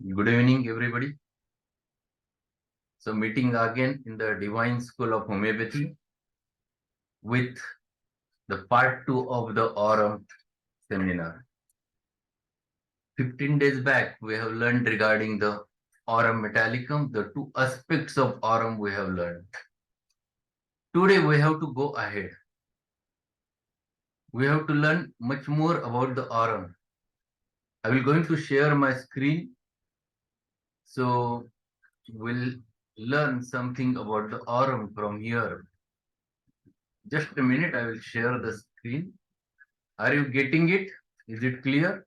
Good evening, everybody. So, meeting again in the Divine School of Homoeopathy with the part 2 of the Aurum seminar. 15 days back, we have learned regarding the Aurum Metallicum, the two aspects of Aurum we have learned. Today, we have to go ahead. We have to learn much more about the Aurum. I will going to share my screen. So, we'll learn something about the Aurum from here. Just a minute, I will share the screen. Are you getting it? Is it clear?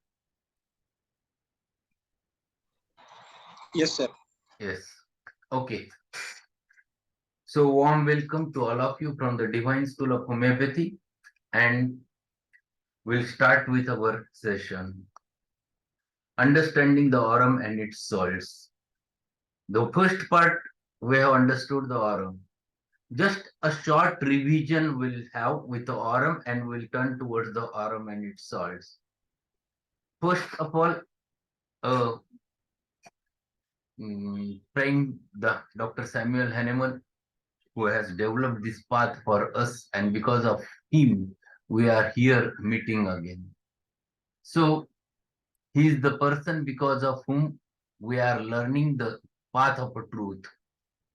Yes, sir. Yes. Okay. So warm welcome to all of you from the Divine School of Homoeopathy, and we'll start with our session. Understanding the Aurum and its salts. The first part, we have understood the Aurum. Just a short revision we'll have with the Aurum, and we'll turn towards the Aurum and its salts. First of all, uh, praying the Dr. Samuel Hahnemann, who has developed this path for us, and because of him, we are here meeting again. So he is the person because of whom we are learning the path of truth,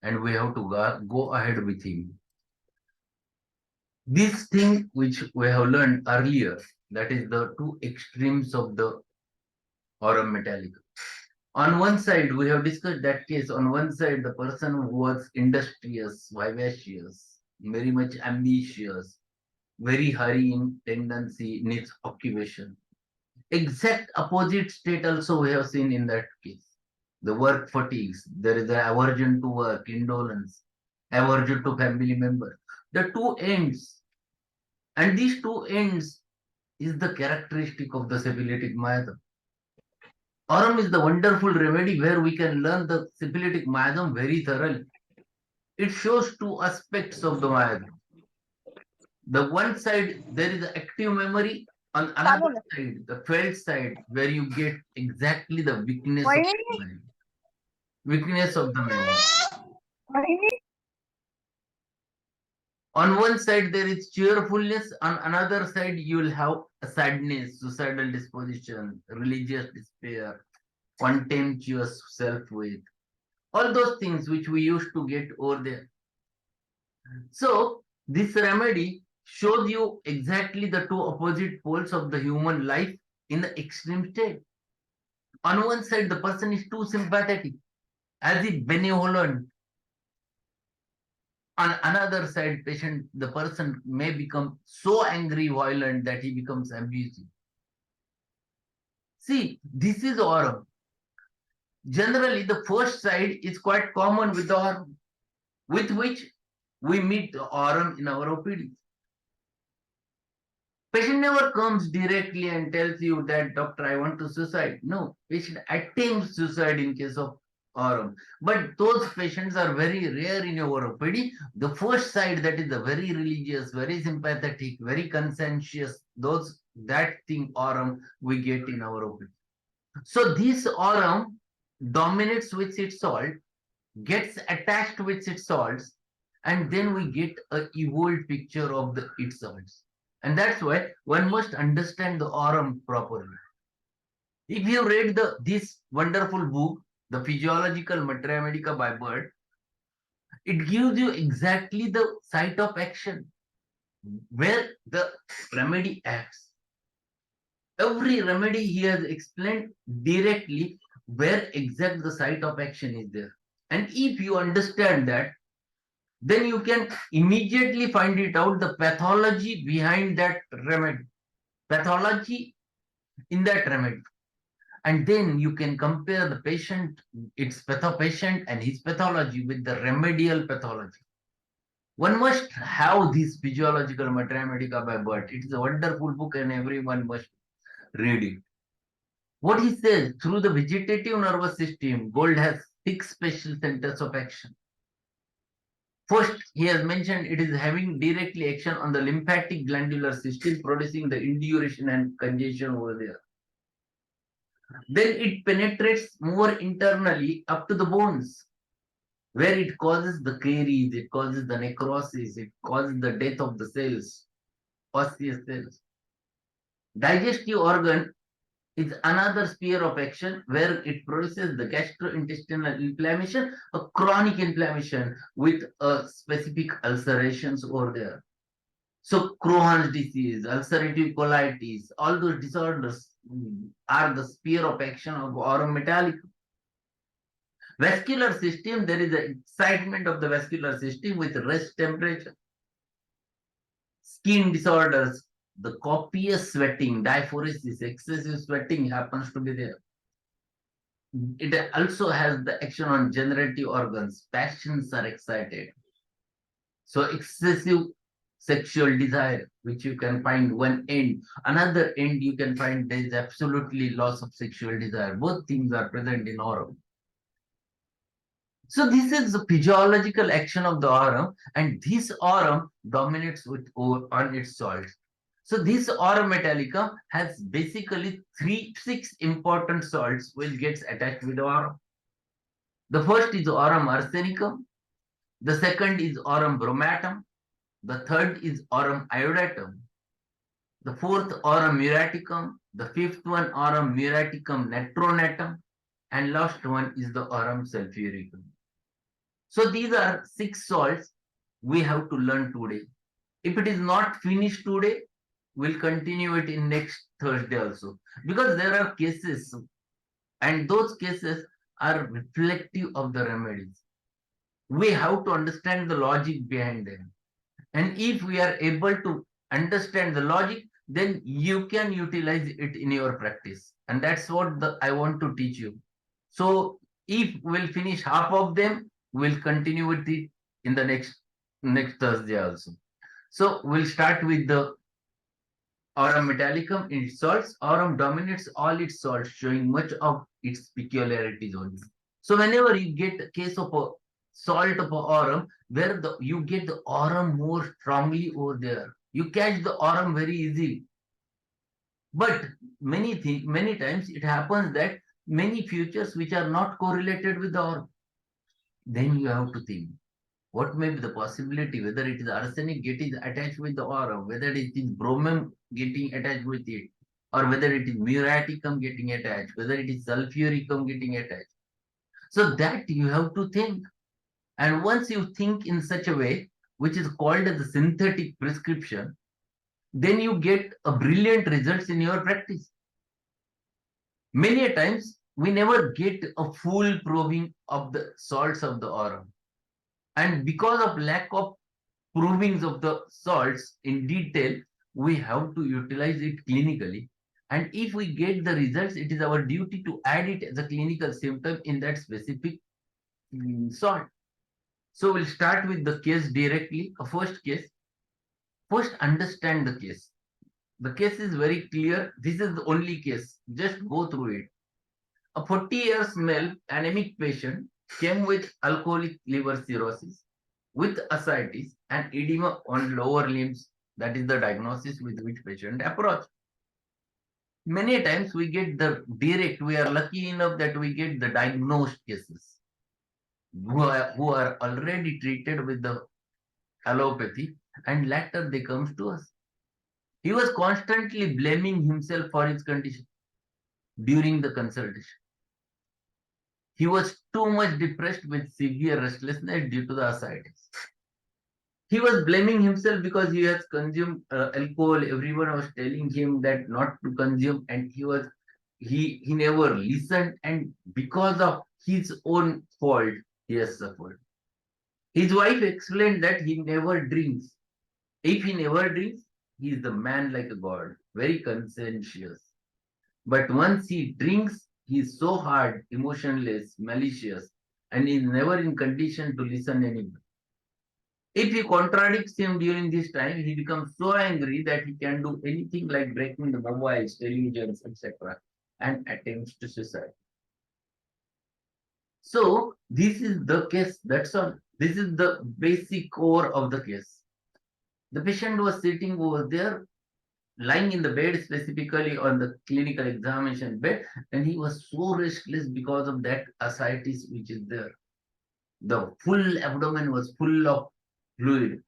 and we have to go ahead with him. This thing which we have learned earlier, that is the two extremes of the aurum metallica. On one side, we have discussed that case. On one side, the person who was industrious, vivacious, very much ambitious, very hurrying tendency in its occupation. Exact opposite state also we have seen in that case. The work fatigues, there is an aversion to work, indolence, aversion to family members. The two ends, and these two ends is the characteristic of the syphilitic miasm. Aurum is the wonderful remedy where we can learn the syphilitic miasm very thoroughly. It shows two aspects of the miasm. The one side, there is active memory. On another side, the felt side, where you get exactly the weakness of the memory. Weakness of the memory. On one side, there is cheerfulness. On another side, you will have a sadness, suicidal disposition, religious despair, contemptuous self-worth. All those things which we used to get over there. So, this remedy shows you exactly the two opposite poles of the human life in the extreme state. On one side, the person is too sympathetic, as if benevolent. On another side, the person may become so angry, violent that he becomes abusive. See, this is aurum. Generally, the first side is quite common with the aurum, with which we meet the aurum in our OPDs. Patient never comes directly and tells you that, doctor, I want to suicide. No, patient attempts suicide in case of aurum. But those patients are very rare in your OPD. The first side, that is the very religious, very sympathetic, very conscientious, that thing aurum we get in our OPD. So this aurum dominates with its salt, gets attached with its salts, and then we get a evolved picture of its salts. And that's why one must understand the aurum properly. If you read this wonderful book, The Physiological Materia Medica by Bird, it gives you exactly the site of action where the remedy acts. Every remedy he has explained directly where exact the site of action is there. And if you understand that, then you can immediately find it out the pathology behind that remedy. Pathology in that remedy. And then you can compare the patient, patient and his pathology with the remedial pathology. One must have this Physiological Materia Medica by Bird. It is a wonderful book and everyone must read it. What he says, through the vegetative nervous system, gold has 6 special centers of action. First, he has mentioned it is having directly action on the lymphatic glandular system, producing the induration and congestion over there. Then it penetrates more internally up to the bones, where it causes the caries, it causes the necrosis, it causes the death of the cells, osseous cells. Digestive organ is another sphere of action where it produces the gastrointestinal inflammation, a chronic inflammation with a specific ulcerations over there. So Crohn's disease, ulcerative colitis, all those disorders are the sphere of action of aurum metallicum. Vascular system, there is an excitement of the vascular system with rest temperature. Skin disorders, the copious sweating, diaphoresis, excessive sweating happens to be there. It also has the action on generative organs. Passions are excited. So excessive sexual desire, which you can find one end. Another end you can find there is absolutely loss of sexual desire. Both things are present in aurum. So this is the physiological action of the aurum, and this aurum dominates on its salt. So this aurum metallicum has basically six important salts which gets attached with the aurum. The first is aurum arsenicum, the second is aurum bromatum, the third is aurum iodatum, the fourth aurum muriaticum, the fifth one aurum muriaticum natronatum, and last one is the aurum sulfuricum. So these are six salts we have to learn today. If it is not finished today, we'll continue it in next Thursday also. Because there are cases, and those cases are reflective of the remedies. We have to understand the logic behind them. And if we are able to understand the logic, then you can utilize it in your practice. And that's what I want to teach you. So if we'll finish half of them, we'll continue with it in the next Thursday also. So we'll start with the aurum metallicum in its salts. Aurum dominates all its salts, showing much of its peculiarities only. So whenever you get a case of a salt of a aurum, where you get the aurum more strongly over there, you catch the aurum very easily. But many times it happens that many features which are not correlated with the aurum. Then you have to think what may be the possibility, whether it is arsenic getting attached with the aurum, whether it is bromine getting attached with it, or whether it is muriaticum getting attached, whether it is sulfuricum getting attached. So that you have to think. And once you think in such a way, which is called as a synthetic prescription, then you get a brilliant results in your practice. Many a times we never get a full probing of the salts of the aurum. And because of lack of provings of the salts in detail, we have to utilize it clinically. And if we get the results, it is our duty to add it as a clinical symptom in that specific salt. So we'll start with the case directly. A first case. First, understand the case. The case is very clear. This is the only case. Just go through it. A 40-year male anemic patient came with alcoholic liver cirrhosis, with ascites and edema on lower limbs. That is the diagnosis with which patient approach. Many times we get the direct, we are lucky enough that we get the diagnosed cases who are already treated with the allopathy, and later they come to us. He was constantly blaming himself for his condition during the consultation. He was too much depressed with severe restlessness due to the ascites. He was blaming himself because he has consumed alcohol. Everyone was telling him that not to consume, and he never listened, and because of his own fault, he has suffered. His wife explained that he never drinks. If he never drinks, he is the man like a god, very conscientious. But once he drinks, he is so hard, emotionless, malicious, and is never in condition to listen anymore. If he contradicts him during this time, he becomes so angry that he can do anything like breaking the mobiles, televisions, etc., and attempts to suicide. So this is the case. That's all. This is the basic core of the case. The patient was sitting over there lying in the bed, specifically on the clinical examination bed, and he was so restless because of that ascites which is there. The full abdomen was full of fluid,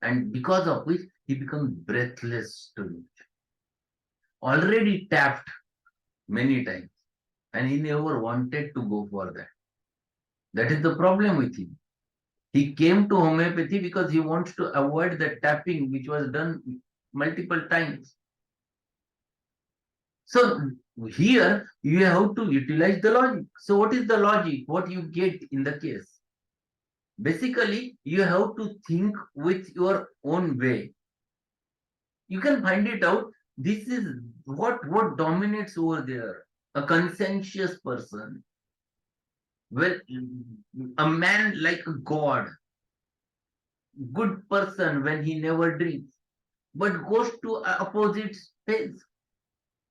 and because of which he became breathless to it. Already tapped many times, and he never wanted to go for that. That is the problem with him. He came to homeopathy because he wants to avoid the tapping which was done multiple times. So here you have to utilize the logic. So what is the logic? What you get in the case? Basically, you have to think with your own way. You can find it out. This is what dominates over there. A conscientious person. Well, a man like a god. Good person when he never drinks, but goes to a opposite space.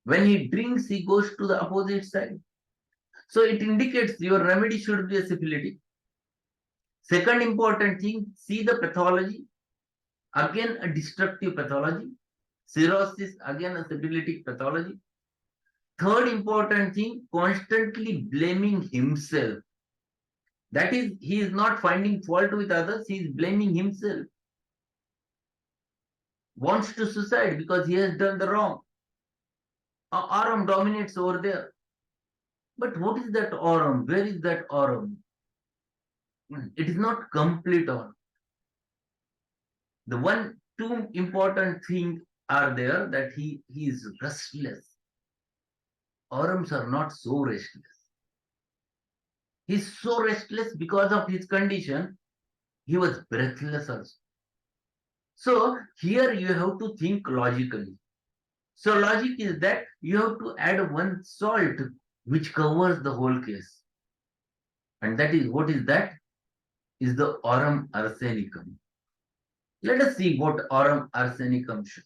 When he drinks, he goes to the opposite side. So it indicates your remedy should be a syphilitic. Second important thing, see the pathology. Again, a destructive pathology. Cirrhosis, again, a syphilitic pathology. Third important thing, constantly blaming himself. That is, he is not finding fault with others, he is blaming himself. Wants to suicide because he has done the wrong. Aurum dominates over there. But what is that aurum? Where is that aurum? It is not complete aurum. The two important things are there that he is restless. Aurums are not so restless. He's so restless because of his condition. He was breathless also. So here you have to think logically. So logic is that you have to add one salt which covers the whole case. And that is, what is that? Is the aurum arsenicum. Let us see what aurum arsenicum shows.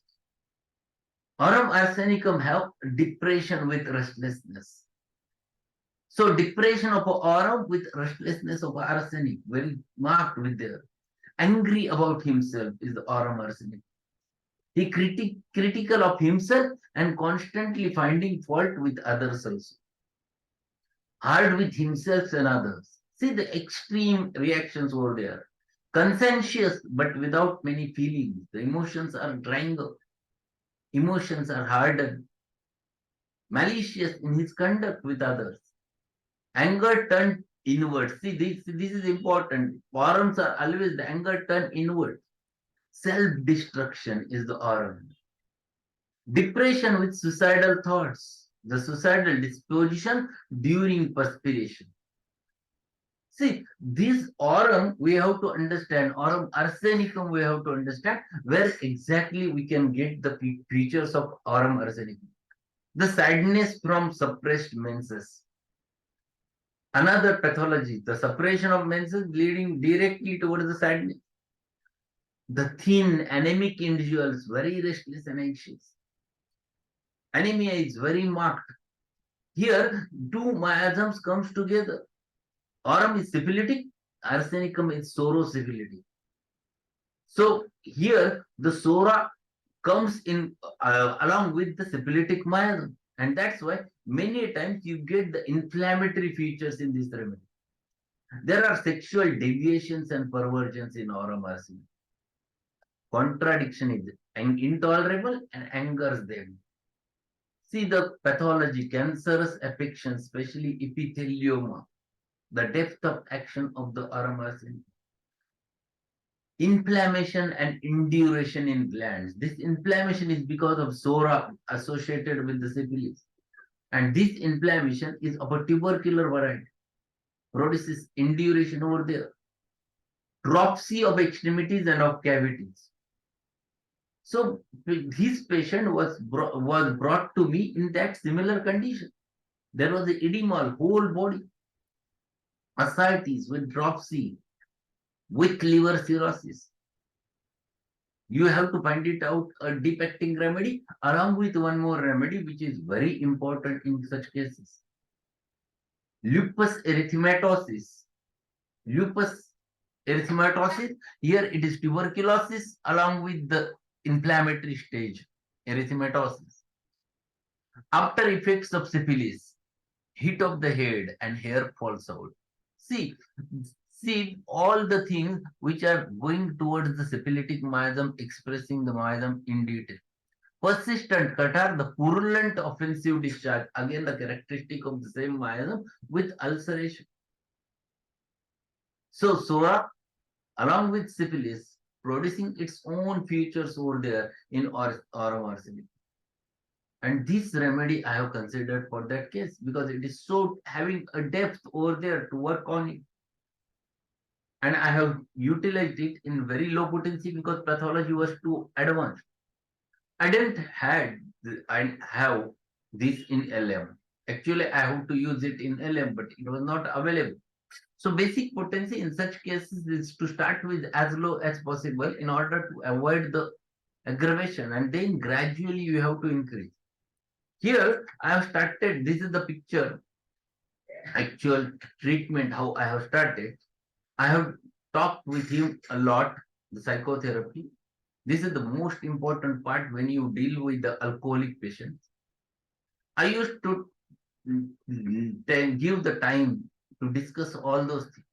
Aurum arsenicum have depression with restlessness. So depression of aurum with restlessness of arsenic, very marked with there. Angry about himself is the aurum arsenic. He critical of himself and constantly finding fault with others also. Hard with himself and others. See the extreme reactions over there. Conscientious but without many feelings. The emotions are drying up. Emotions are hardened. Malicious in his conduct with others. Anger turned inward. See, this is important. Aurums are always the anger turned inward. Self-destruction is the aurum. Depression with suicidal thoughts. The suicidal disposition during perspiration. See, this aurum we have to understand, aurum arsenicum we have to understand where exactly we can get the features of aurum arsenicum. The sadness from suppressed menses. Another pathology, the suppression of menses leading directly towards the sadness. The thin, anemic individuals, very restless and anxious. Anemia is very marked. Here, two miasms comes together. Aurum is syphilitic, arsenicum is sorosyphilitic. So here, the sora comes in along with the syphilitic miasm. And that's why many times you get the inflammatory features in this remedy. There are sexual deviations and perversions in aurum arsenic. Contradiction is intolerable and angers them. See the pathology, cancerous affection, especially epithelioma, the depth of action of the aurum arsenic. Inflammation and induration in glands. This inflammation is because of sora associated with the syphilis. And this inflammation is of a tubercular variety. Produces induration over there. Dropsy of extremities and of cavities. So this patient was brought to me in that similar condition. There was the edema, whole body, ascites with dropsy, with liver cirrhosis. You have to find it out a deep acting remedy along with one more remedy which is very important in such cases. Lupus erythematosus. Lupus erythematosus, here it is tuberculosis along with the inflammatory stage. erythematosus. After effects of syphilis, heat of the head and hair falls out. See, see all the things which are going towards the syphilitic miasm, expressing the miasm in detail. Persistent catarrh, the purulent offensive discharge, again the characteristic of the same miasm with ulceration. So psora, along with syphilis, producing its own features over there in aurum arsenic. And this remedy I have considered for that case because it is so having a depth over there to work on it. And I have utilized it in very low potency because pathology was too advanced. I didn't I have this in LM. Actually, I have to use it in LM, but it was not available. So basic potency in such cases is to start with as low as possible in order to avoid the aggravation, and then gradually you have to increase. Here I have started, this is the picture, actual treatment, how I have started. I have talked with him a lot, the psychotherapy. This is the most important part when you deal with the alcoholic patients. I used to then give the time to discuss all those things.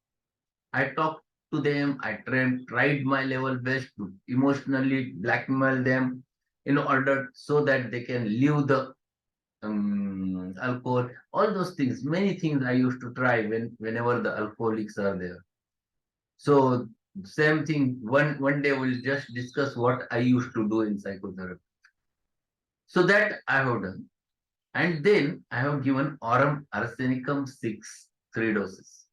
I talked to them, I tried my level best to emotionally blackmail them in order so that they can leave the alcohol, all those things, many things I used to try whenever the alcoholics are there. So same thing, one day we'll just discuss what I used to do in psychotherapy. So that I have done. And then I have given Aurum arsenicum 6, 3 doses.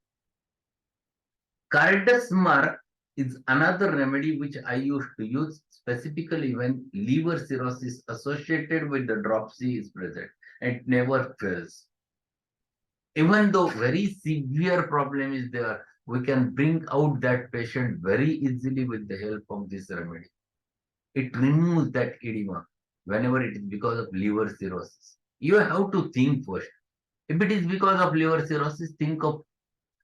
Cardasmar is another remedy which I used to use specifically when liver cirrhosis associated with the dropsy is present. It never fails. Even though very severe problem is there, we can bring out that patient very easily with the help of this remedy. It removes that edema whenever it is because of liver cirrhosis. You have to think first. If it is because of liver cirrhosis, think of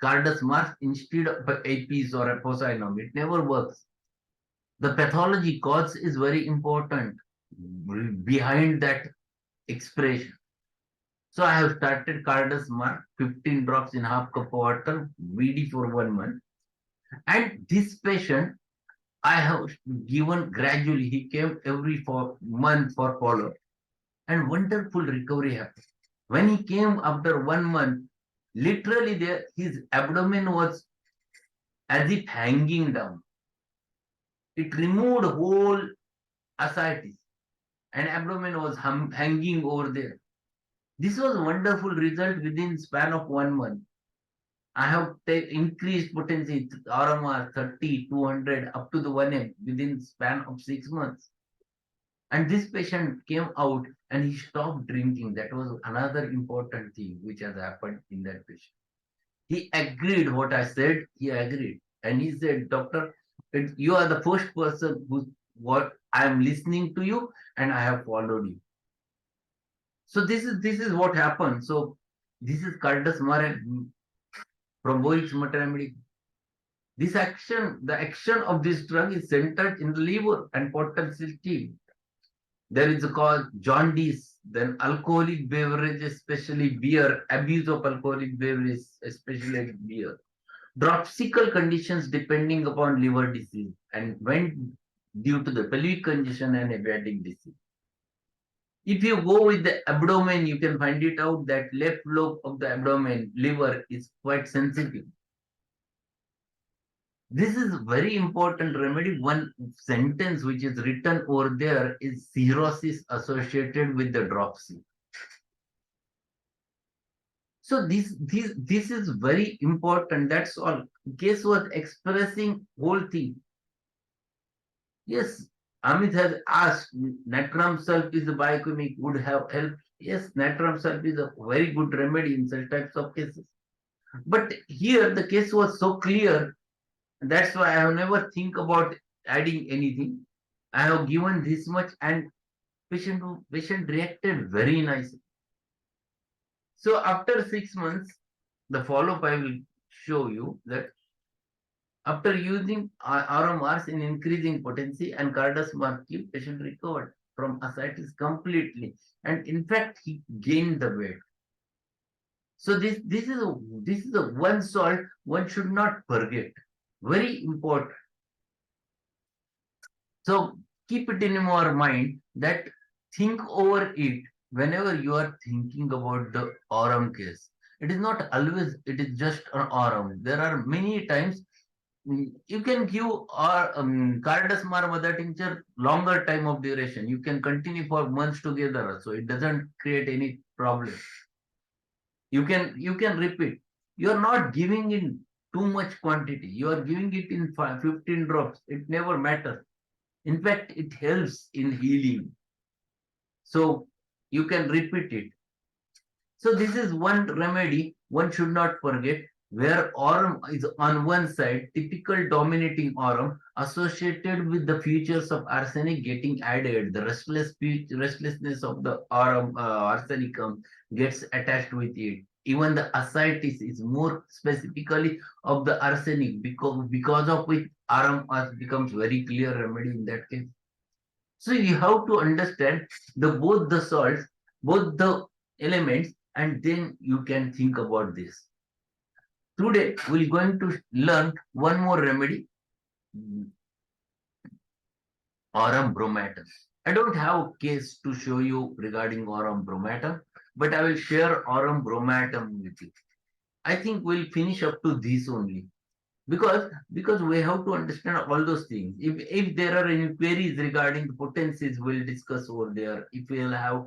Cardus Mars instead of APs or apocynom. It never works. The pathology cause is very important behind that expression. So I have started Cardus Mars, 15 drops in half cup of water, VD for 1 month. And this patient, I have given gradually. He came every month for follow, and wonderful recovery happened. When he came after 1 month, literally there his abdomen was as if hanging down. It removed whole ascites and abdomen was hanging over there. This was a wonderful result within span of 1 month. I have increased potency RMR 30, 200 up to the 1M within span of 6 months. And this patient came out and he stopped drinking. That was another important thing which has happened in that patient. He agreed what I said. He agreed. And he said, Doctor, you are the first person who what I am listening to you and I have followed you. So this is what happened. So this is Cardus Mare from Boix Remedy. This action, the action of this drug is centered in the liver and potentiality. There is a cause jaundice, then alcoholic beverages, especially beer, abuse of alcoholic beverages, especially beer. Dropsical conditions depending upon liver disease and when due to the pelvic congestion and hepatic disease. If you go with the abdomen, you can find it out that left lobe of the abdomen, liver is quite sensitive. This is very important remedy. One sentence which is written over there is cirrhosis associated with the dropsy. So this is very important. That's all. Case was expressing whole thing. Yes, Amit has asked, natrum sulf is a biochemic would have helped. Yes, natrum sulf is a very good remedy in such types of cases. But here the case was so clear. That's why I have never think about adding anything. I have given this much and patient reacted very nicely. So after 6 months, the follow-up I will show you that after using RMRs in increasing potency and Cardus marquee, patient recovered. from ascites completely, and in fact he gained the weight. So this is a one salt one should not forget. Very important. So keep it in your mind that think over it whenever you are thinking about the Aurum case. It is not always, it is just an Aurum. There are many times you can give or cardamom mother tincture longer time of duration. You can continue for months together, so it doesn't create any problem. You can repeat. You are not giving in too much quantity. You are giving it in 15 drops. It never matters. In fact, it helps in healing. So you can repeat it. So this is one remedy one should not forget, where aurum is on one side, typical dominating aurum associated with the features of arsenic getting added. The restlessness of the aurum arsenicum gets attached with it. Even the ascites is more specifically of the arsenic, because of which aurum becomes very clear remedy in that case. So you have to understand both the salts, both the elements, and then you can think about this. Today we're going to learn one more remedy, aurum bromatum. I don't have a case to show you regarding aurum bromatum, but I will share aurum bromatum with you. I think we'll finish up to this only, because we have to understand all those things. If there are any queries regarding the potencies, we'll discuss over there. If we'll have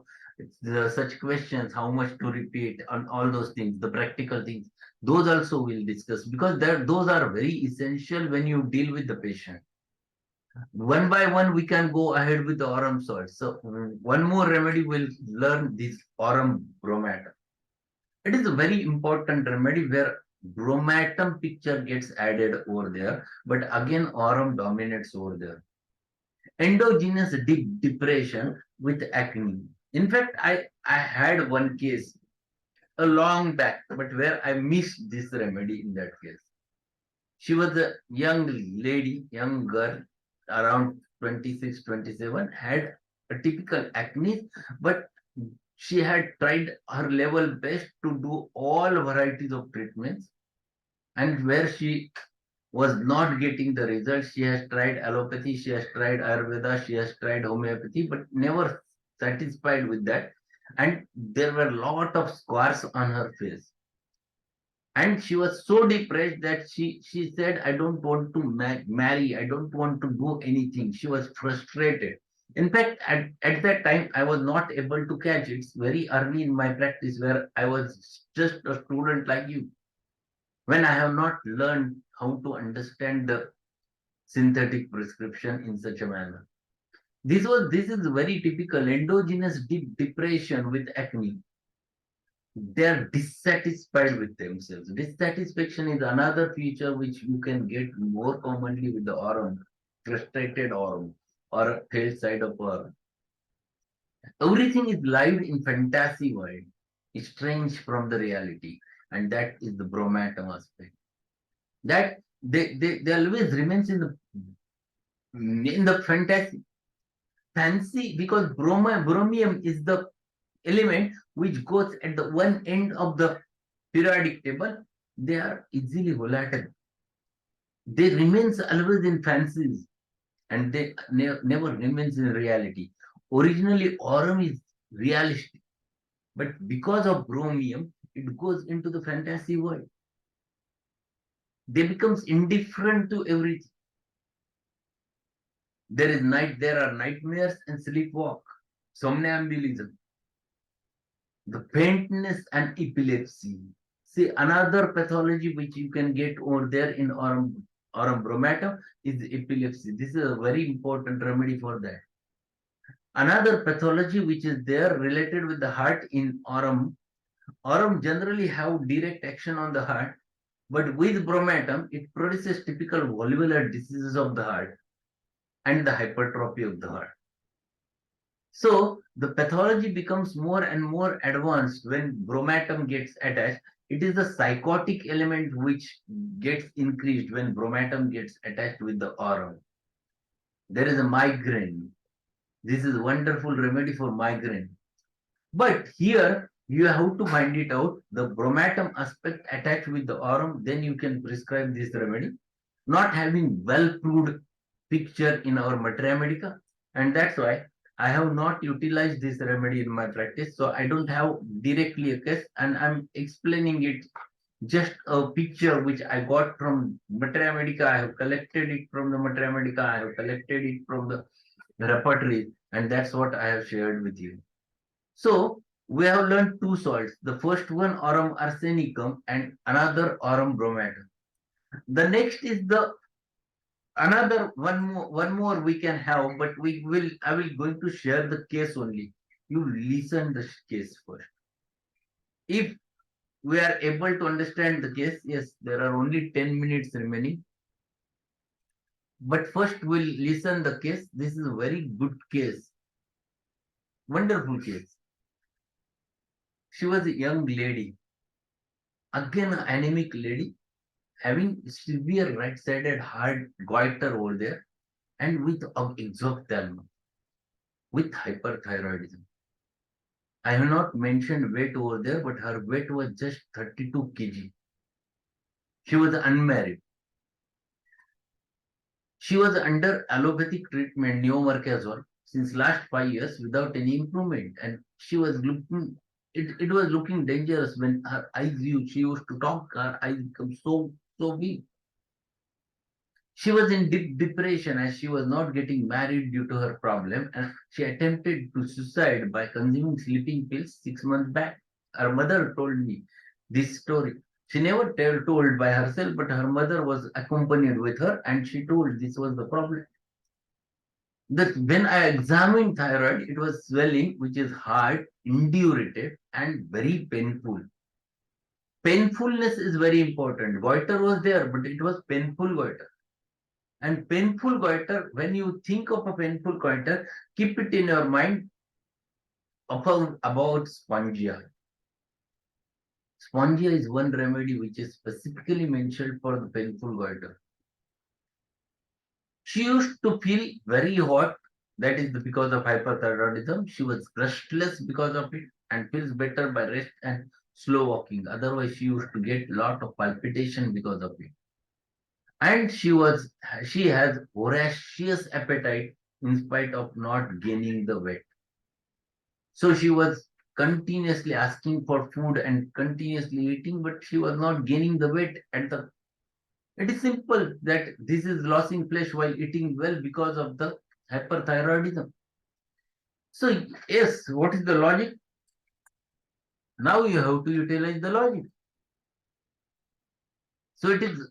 such questions, how much to repeat, and all those things, the practical things, those also we'll discuss, because those are very essential when you deal with the patient. One by one, we can go ahead with the aurum salt. So one more remedy, we'll learn this aurum bromatum. It is a very important remedy where bromatum picture gets added over there, but again aurum dominates over there. Endogenous depression with acne. In fact, I had one case a long back, but where I missed this remedy in that case. She was a young lady, young girl, around 26, 27, had a typical acne, but she had tried her level best to do all varieties of treatments, and where she was not getting the results, she has tried allopathy, she has tried Ayurveda, she has tried homeopathy, but never satisfied with that. And there were a lot of scars on her face. And she was so depressed that she said, I don't want to marry, I don't want to do anything. She was frustrated. In fact, at that time, I was not able to catch. It's very early in my practice, where I was just a student like you, when I have not learned how to understand the synthetic prescription in such a manner. This is very typical endogenous depression with acne. They are dissatisfied with themselves. Dissatisfaction is another feature which you can get more commonly with the aurum, frustrated aurum, or a tail side of aurum. Everything is lived in fantasy world, strange from the reality, and that is the bromatum aspect. That they always remains in the fancy, because bromium is the element which goes at the one end of the periodic table. They are easily volatile. They remains always in fancies, and they never remains in reality. Originally, aurum is realistic, but because of bromium, it goes into the fantasy world. They becomes indifferent to everything. There are nightmares and sleepwalk, somnambulism, the faintness and epilepsy. See, another pathology which you can get over there in aurum bromatum is epilepsy. This is a very important remedy for that. Another pathology which is there related with the heart in aurum generally have direct action on the heart, but with bromatum, it produces typical valvular diseases of the heart and the hypertrophy of the heart. So the pathology becomes more and more advanced when bromatum gets attached. It is the psychotic element which gets increased when bromatum gets attached with the aurum. There is a migraine. This is wonderful remedy for migraine. But here you have to find it out, the bromatum aspect attached with the aurum, then you can prescribe this remedy. Not having well proved picture in our materia medica, and that's why I have not utilized this remedy in my practice. So I don't have directly a case, and I'm explaining it just a picture which I got from materia medica. I have collected it from the materia medica. I have collected it from the repertory, and that's what I have shared with you. So we have learned two salts. The first one aurum arsenicum and another aurum bromatum. The next is the another one more we can have, but I will going to share the case only. You listen the case first. If we are able to understand the case, yes, there are only 10 minutes remaining. But first we'll listen the case. This is a very good case. Wonderful case. She was a young lady, again an anemic lady, having severe right-sided hard goiter over there, and with exophthalmos, with hyperthyroidism. I have not mentioned weight over there, but her weight was just 32 kg. She was unmarried. She was under allopathic treatment, neomercazole, since last 5 years without any improvement. And she was looking, it was looking dangerous when her eyes used, she used to talk, her eyes become so weak. She was in deep depression as she was not getting married due to her problem, and she attempted to suicide by consuming sleeping pills 6 months back. Her mother told me this story. She never told by herself, but her mother was accompanied with her, and she told this was the problem. That when I examined thyroid, it was swelling, which is hard, indurated, and very painful. Painfulness is very important. Goiter was there, but it was painful goiter. And painful goiter, when you think of a painful goiter, keep it in your mind about spongia. Spongia is one remedy which is specifically mentioned for the painful goiter. She used to feel very hot. That is because of hyperthyroidism. She was restless because of it and feels better by rest and slow walking. Otherwise, she used to get lot of palpitation because of it. And she has voracious appetite in spite of not gaining the weight. So she was continuously asking for food and continuously eating, but she was not gaining the weight at the. It is simple that this is losing flesh while eating well because of the hyperthyroidism. So yes, what is the logic? Now you have to utilize the logic. So it is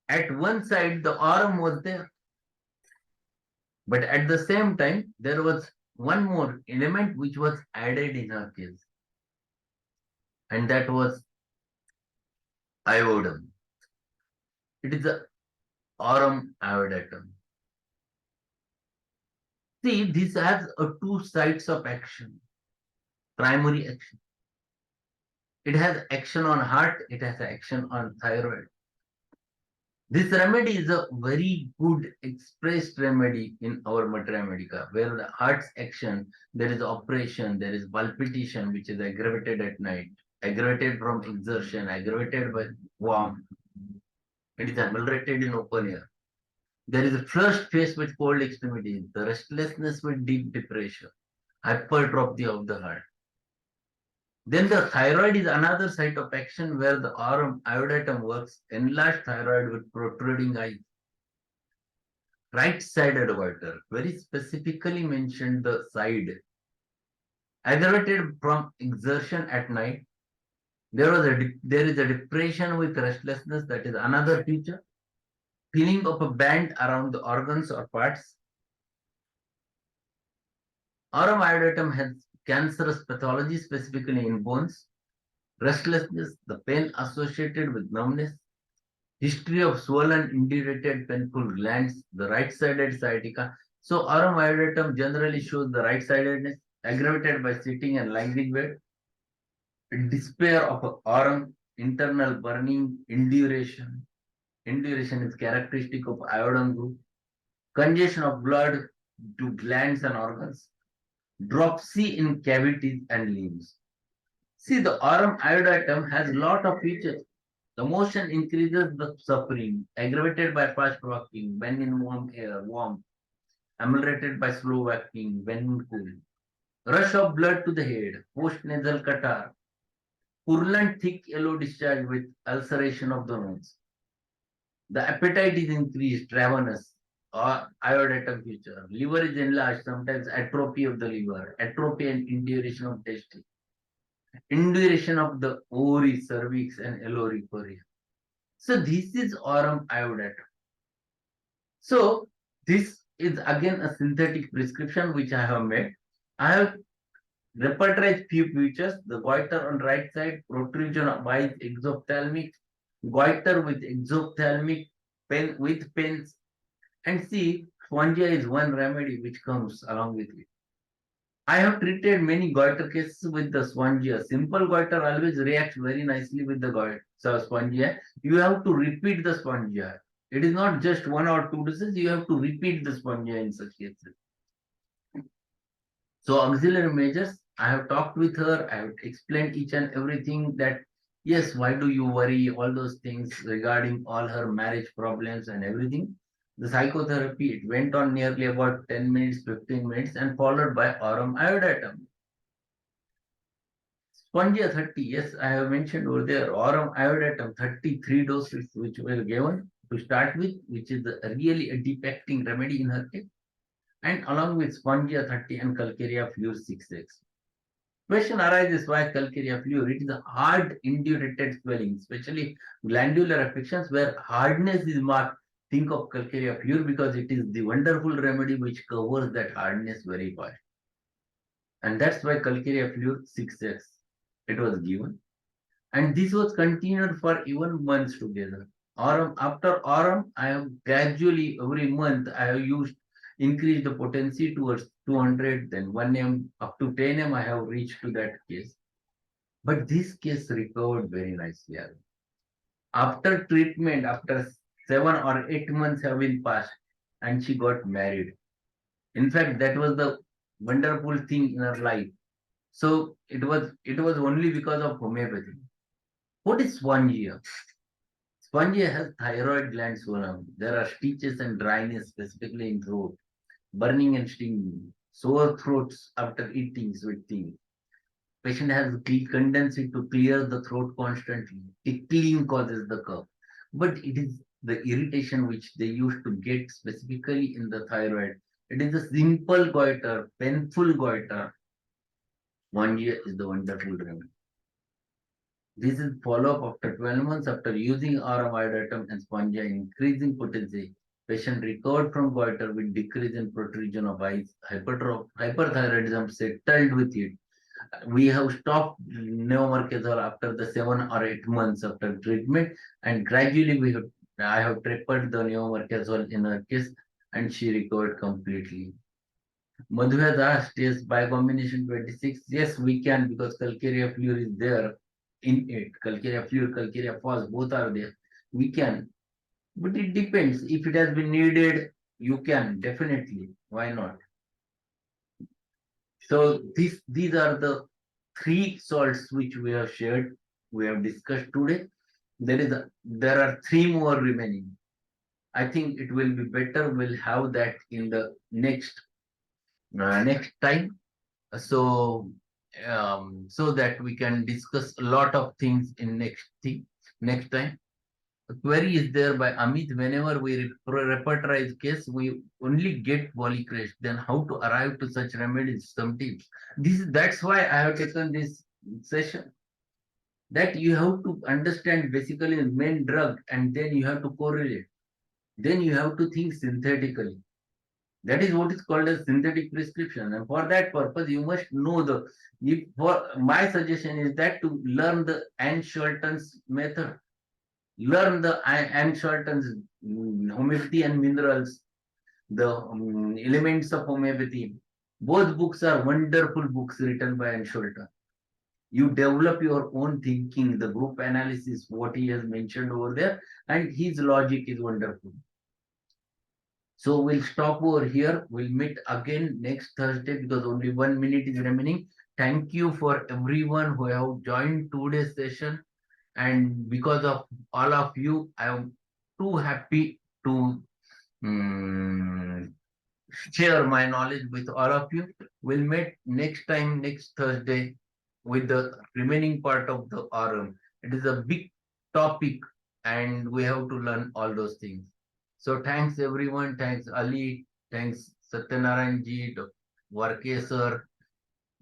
at one side the aurum was there, but at the same time there was one more element which was added in her case, and that was iodum. It is the aurum iodatum. See, this has two sides of action, primary action. It has action on heart, it has action on thyroid. This remedy is a very good expressed remedy in our materia medica, where the heart's action, there is operation, there is palpitation, which is aggravated at night, aggravated from exertion, aggravated by warmth. It is ameliorated in open air. There is a flushed face with cold extremities, the restlessness with deep depression, hypertrophy of the heart. Then the thyroid is another site of action where the aurum iodatum works, enlarged thyroid with protruding eyes. Right-sided goiter, very specifically mentioned the side. Aggravated from exertion at night. There is a depression with restlessness, that is another feature. Feeling of a band around the organs or parts. Aurum iodatum has cancerous pathology, specifically in bones. Restlessness, the pain associated with numbness. History of swollen, indurated, painful glands, the right-sided sciatica. So aurum iodatum generally shows the right-sidedness, aggravated by sitting and lying in bed. Despair of aurum, internal burning, induration. Induration is characteristic of Aurum group. Congestion of blood, to glands and organs, dropsy in cavities and limbs. See, the aurum iodatum has lot of features. The motion increases the suffering, aggravated by fast walking when in warm air, warm, ameliorated by slow walking when in cool. Rush of blood to the head, post-nasal catarrh, purulent thick yellow discharge with ulceration of the nose. The appetite is increased, ravenous, or iodatum feature. Liver is enlarged, sometimes atrophy of the liver, atrophy and induration of testes, induration of the ovary, cervix, and aloricoria. So this is aurum iodatum. So this is again a synthetic prescription which I have made. I have repertorized few features: the goiter on right side, protrusion of by exophthalmic, goiter with exophthalmic, pen with pens, and see, spongia is one remedy which comes along with it. I have treated many goiter cases with the spongia. Simple goiter always reacts very nicely with the goiter, so spongia. You have to repeat the spongia. It is not just one or two doses, you have to repeat the spongia in such cases. So auxiliary measures, I have talked with her, I have explained each and everything that yes, why do you worry, all those things regarding all her marriage problems and everything. The psychotherapy, it went on nearly about 10 minutes, 15 minutes and followed by aurum iodatum. Spongia 30, yes, I have mentioned over there, aurum iodatum 33 doses which were given to start with, which is really a deep acting remedy in her case, and along with Spongia 30 and Calcarea fluor 6x. Question arises why Calcarea fluor? It is a hard indurated swelling, especially glandular affections where hardness is marked. Think of Calcarea fluor because it is the wonderful remedy which covers that hardness very fast. And that's why Calcarea fluor 6x it was given. And this was continued for even months together. Aurum, after aurum, I have gradually every month I have used increased the potency towards 200, then 1 m up to 10 m. I have reached to that case. But this case recovered very nicely. After treatment, after 7 or 8 months have been passed, and she got married. In fact, that was the wonderful thing in her life. So it was only because of homeopathy. What is spongia? Spongia has thyroid gland swollen. There are stitches and dryness, specifically in throat, burning and stinging, sore throats after eating sweet things. Patient has tendency to clear the throat constantly. Tickling causes the cough, but it is the irritation which they used to get specifically in the thyroid. It is a simple goiter, painful goiter. Spongia is the wonderful remedy. This is follow-up after 12 months after using aurum iodatum and spongia increasing potency. Patient recovered from goiter with decrease in protrusion of eyes, hyperthyroidism settled with it. We have stopped neomercazole after the 7 or 8 months after treatment, and gradually I have tapered the neomercazole in her case, and she recovered completely. Madhu has asked, yes, by combination 26, yes, we can because Calcarea fluor is there in it. Calcarea fluor, Calcarea falls, both are there. We can, but it depends. If it has been needed, you can definitely. Why not? So these are the three salts which we have shared, we have discussed today. There are three more remaining. I think it will be better. We'll have that in the next time. So that we can discuss a lot of things in next time. A query is there by Amit. Whenever we repertorize case, we only get polycrest. Then how to arrive to such remedies? Some tips. That's why I have taken this session. That you have to understand basically the main drug, and then you have to correlate. Then you have to think synthetically. That is what is called as synthetic prescription. And for that purpose, you must know for my suggestion is that to learn the Anne-Schulten's method, learn the Anne-Schulten's homeopathy and minerals, the elements of homeopathy. Both books are wonderful books written by Anne-Schulten. You develop your own thinking, the group analysis, what he has mentioned over there, and his logic is wonderful. So we'll stop over here. We'll meet again next Thursday because only 1 minute is remaining. Thank you for everyone who have joined today's session. And because of all of you, I am too happy to share my knowledge with all of you. We'll meet next time, next Thursday, with the remaining part of the Aurum. It is a big topic, and we have to learn all those things. So thanks everyone. Thanks Ali. Thanks Satyanarayan ji, Varke sir,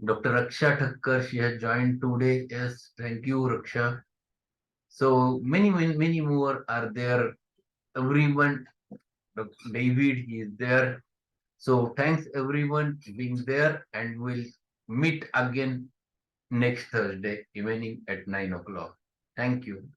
Dr. Raksha Thakkar. She has joined today. Yes, thank you, Raksha. So many more are there. Everyone, Dr. David, he is there. So thanks everyone being there, and we'll meet again next Thursday evening at 9 o'clock. Thank you.